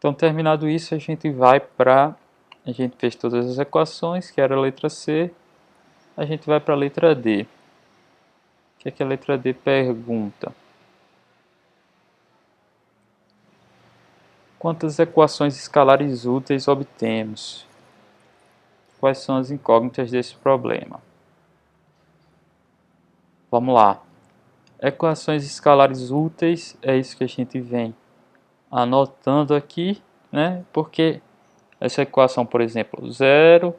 Então, terminado isso, a gente vai para... A gente fez todas as equações, que era a letra C. A gente vai para a letra D. O que é que a letra D pergunta? Quantas equações escalares úteis obtemos? Quais são as incógnitas desse problema? Vamos lá. Equações escalares úteis é isso que a gente vem anotando aqui, né? Porque essa equação, por exemplo, 0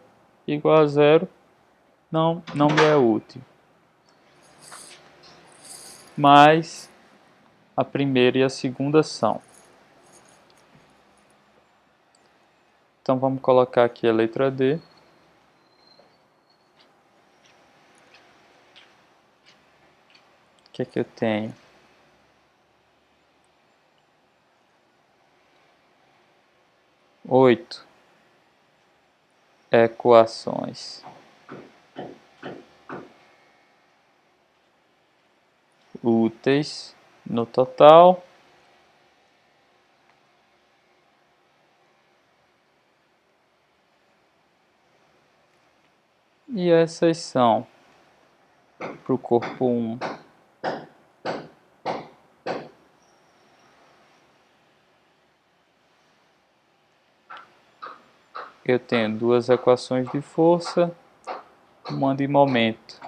igual a 0, não me é útil. Mas a primeira e a segunda são. Então vamos colocar aqui a letra D. O que é que eu tenho? 8 equações úteis no total. E essas são para o corpo 1. Eu tenho duas equações de força, uma de momento.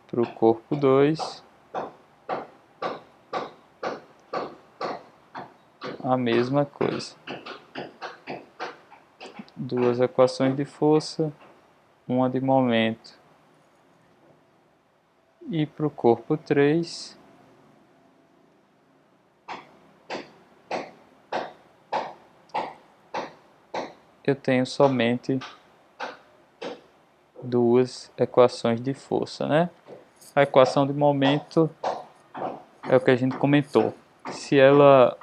Para o corpo 2, a mesma coisa. Duas equações de força, uma de momento. E para o corpo 3, eu tenho somente duas equações de força, né? A equação de momento é o que a gente comentou. Se a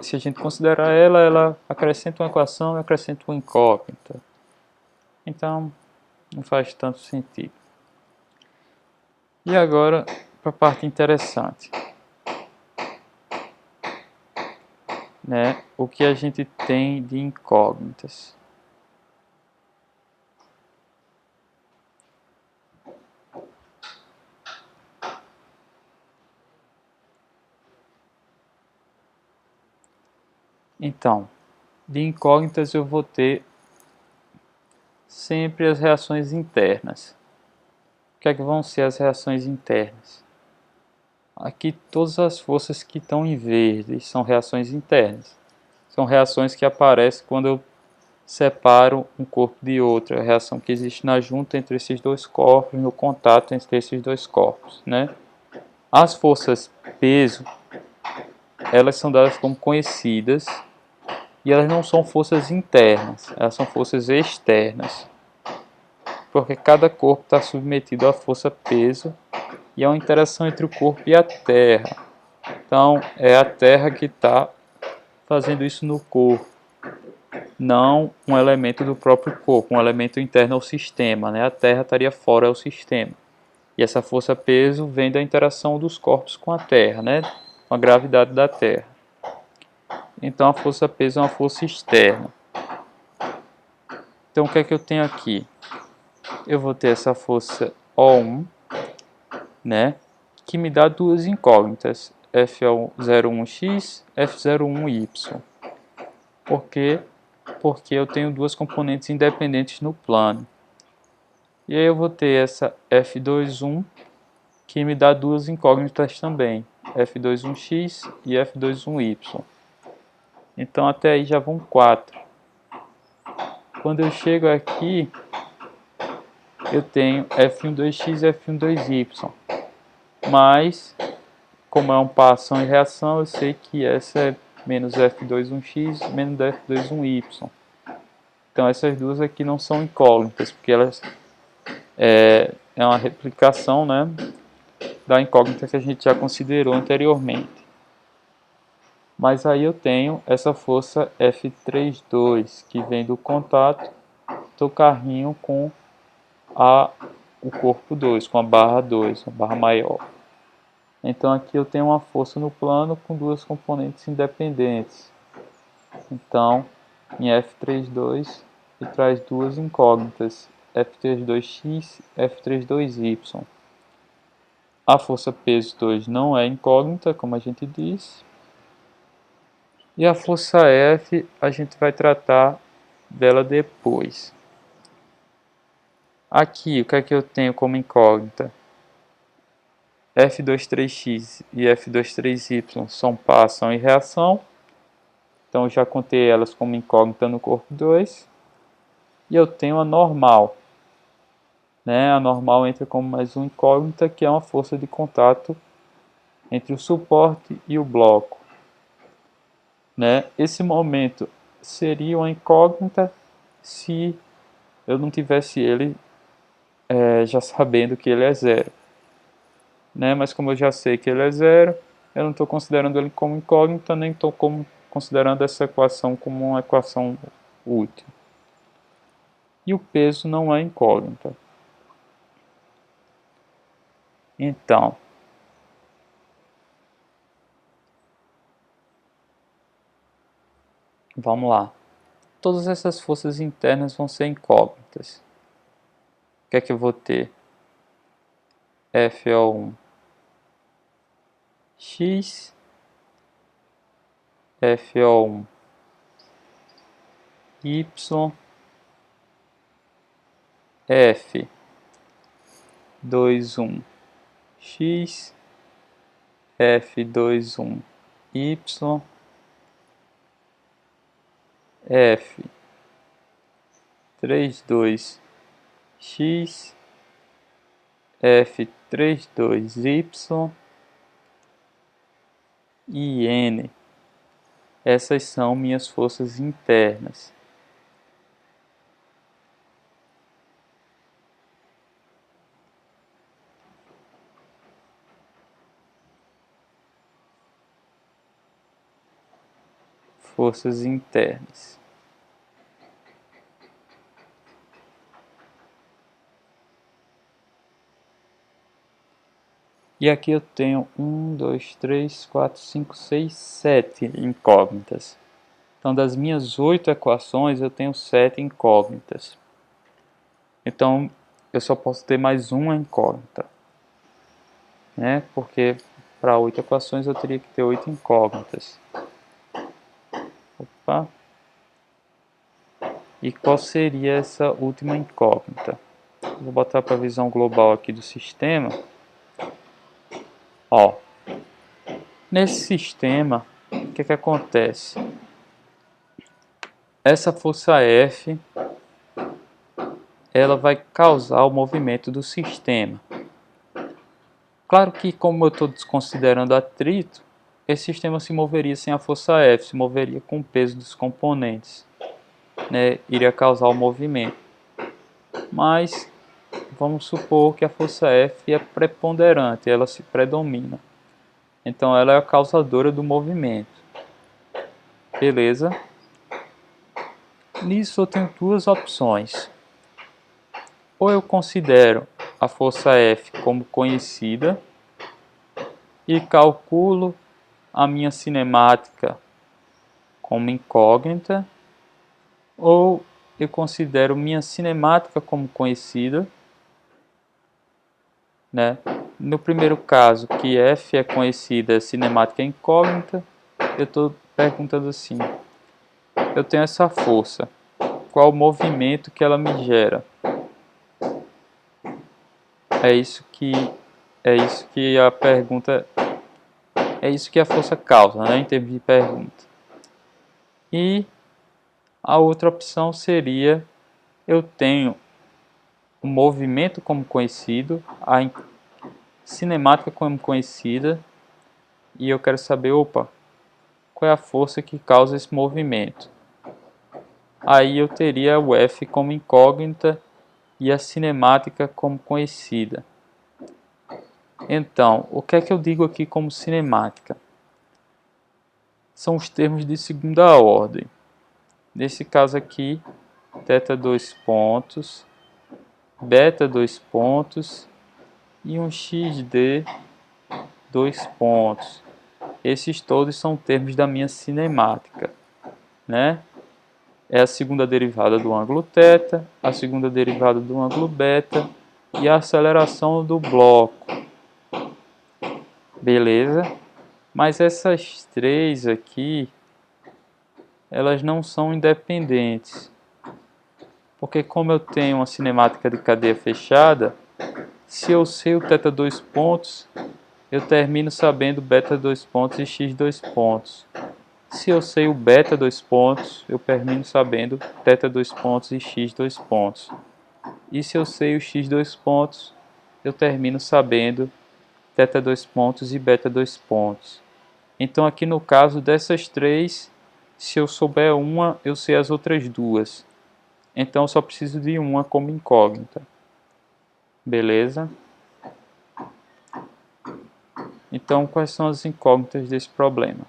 gente considerar ela acrescenta uma equação e acrescenta uma incógnita. Então, não faz tanto sentido. E agora, para a parte interessante, né? O que a gente tem de incógnitas? Então, de incógnitas eu vou ter sempre as reações internas. O que é que vão ser as reações internas? Aqui todas as forças que estão em verde são reações internas. São reações que aparecem quando eu separo um corpo de outro. É a reação que existe na junta entre esses dois corpos, no contato entre esses dois corpos, né? As forças peso, elas são dadas como conhecidas e elas não são forças internas, elas são forças externas. Porque cada corpo está submetido à força peso e é uma interação entre o corpo e a Terra. Então, é a Terra que está fazendo isso no corpo, não um elemento do próprio corpo, um elemento interno ao sistema, né? A Terra estaria fora do sistema. E essa força-peso vem da interação dos corpos com a Terra, né? Com a gravidade da Terra. Então, a força-peso é uma força externa. Então, o que é que eu tenho aqui? Eu vou ter essa força O1, né? Que me dá duas incógnitas, F01x, F01y. Por quê? Porque eu tenho duas componentes independentes no plano. E aí eu vou ter essa F21, que me dá duas incógnitas também, F21x e F21y. Então até aí já vão 4. Quando eu chego aqui, eu tenho F12x e F12y. Mas, como é um par ação e reação, eu sei que essa é menos F21x menos F21y. Então essas duas aqui não são incógnitas, porque elas é uma replicação, né, da incógnita que a gente já considerou anteriormente. Mas aí eu tenho essa força F32, que vem do contato do carrinho com o corpo 2, com a barra 2, a barra maior. Então aqui eu tenho uma força no plano com duas componentes independentes. Então, em F32 ele traz duas incógnitas, F32x e F32y. A força peso 2 não é incógnita, como a gente disse. E a força F a gente vai tratar dela depois. Aqui, o que é que eu tenho como incógnita? F23x e F23y são par, ação e reação. Então eu já contei elas como incógnita no corpo 2. E eu tenho a normal. A normal entra como mais uma incógnita, que é uma força de contato entre o suporte e o bloco. Esse momento seria uma incógnita se eu não tivesse ele já sabendo que ele é zero. Mas como eu já sei que ele é zero, eu não estou considerando ele como incógnita, nem estou considerando essa equação como uma equação útil. E o peso não é incógnita. Então, vamos lá. Todas essas forças internas vão ser incógnitas. O que é que eu vou ter? FO1 X, FO1 Y, F21 X, F21 Y, F32 X, F32 Y e N. Essas são minhas forças internas. Forças internas. E aqui eu tenho 1, 2, 3, 4, 5, 6, 7 incógnitas. Então, das minhas 8 equações, eu tenho 7 incógnitas. Então, eu só posso ter mais uma incógnita. Porque para 8 equações eu teria que ter 8 incógnitas. Opa. E qual seria essa última incógnita? Vou botar para a visão global aqui do sistema. Nesse sistema, o que acontece? Essa força F, ela vai causar o movimento do sistema. Claro que, como eu estou desconsiderando atrito, esse sistema se moveria sem a força F, se moveria com o peso dos componentes, iria causar o movimento. Mas vamos supor que a força F é preponderante, ela se predomina. Então ela é a causadora do movimento. Beleza? Nisso eu tenho duas opções. Ou eu considero a força F como conhecida e calculo a minha cinemática como incógnita, ou eu considero minha cinemática como conhecida. No primeiro caso, que F é conhecida, cinemática é incógnita, eu estou perguntando assim: eu tenho essa força, qual o movimento que ela me gera? É isso que a pergunta, é isso que a força causa, em termos de pergunta. E a outra opção seria: eu tenho o movimento como conhecido, a cinemática como conhecida, e eu quero saber, qual é a força que causa esse movimento? Aí eu teria o F como incógnita e a cinemática como conhecida. Então, o que é que eu digo aqui como cinemática? São os termos de segunda ordem. Nesse caso aqui, θ 2 pontos, β 2 pontos e um xd 2 pontos. Esses todos são termos da minha cinemática. né? É a segunda derivada do ângulo θ, a segunda derivada do ângulo β e a aceleração do bloco. Beleza? Mas essas três aqui, elas não são independentes. Porque como eu tenho uma cinemática de cadeia fechada, se eu sei o θ dois pontos, eu termino sabendo β dois pontos e x dois pontos. Se eu sei o β dois pontos, eu termino sabendo θ dois pontos e x dois pontos. E se eu sei o x dois pontos, eu termino sabendo θ dois pontos e β dois pontos. Então aqui no caso dessas três, se eu souber uma, eu sei as outras duas. Então eu só preciso de uma como incógnita. Beleza? Então quais são as incógnitas desse problema?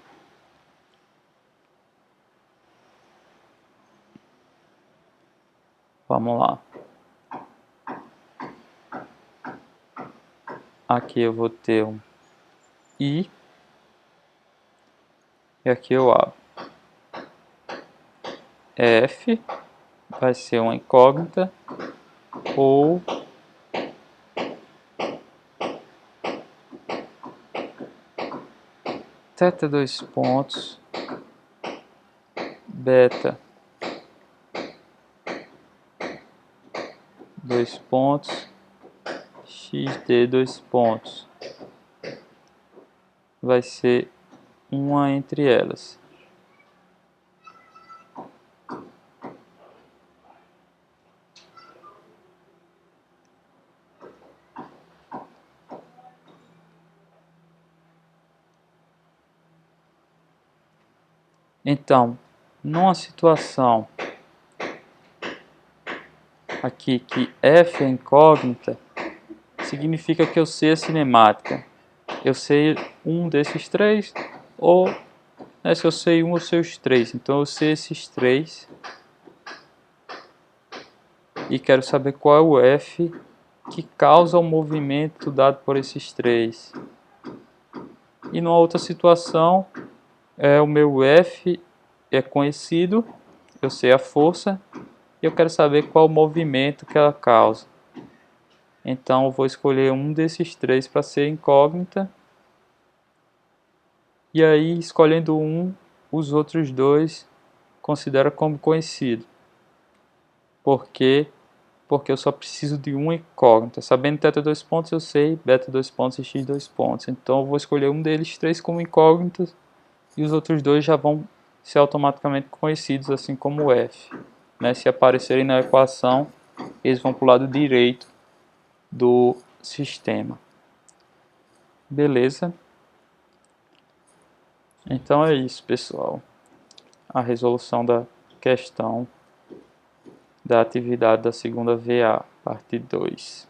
Vamos lá. Aqui eu vou ter um I. E aqui eu abro. F vai ser uma incógnita. Ou θ dois pontos, β dois pontos, xd dois pontos. Vai ser uma entre elas. Então, numa situação aqui que f é incógnita, significa que eu sei a cinemática. Eu sei um desses três, ou se eu sei um, eu sei os três. Então eu sei esses três e quero saber qual é o f que causa o movimento dado por esses três. E numa outra situação, o meu f é conhecido, eu sei a força, e eu quero saber qual o movimento que ela causa. Então eu vou escolher um desses três para ser incógnita. E aí, escolhendo um, os outros dois considero como conhecido. Por quê? Porque eu só preciso de uma incógnita. Sabendo θ dois pontos, eu sei β dois pontos e x dois pontos. Então eu vou escolher um deles três como incógnitas e os outros dois já vão ser automaticamente conhecidos, assim como o f. Né? Se aparecerem na equação, eles vão para o lado direito do sistema. Beleza? Então é isso, pessoal. A resolução da questão da atividade da segunda VA, parte 2.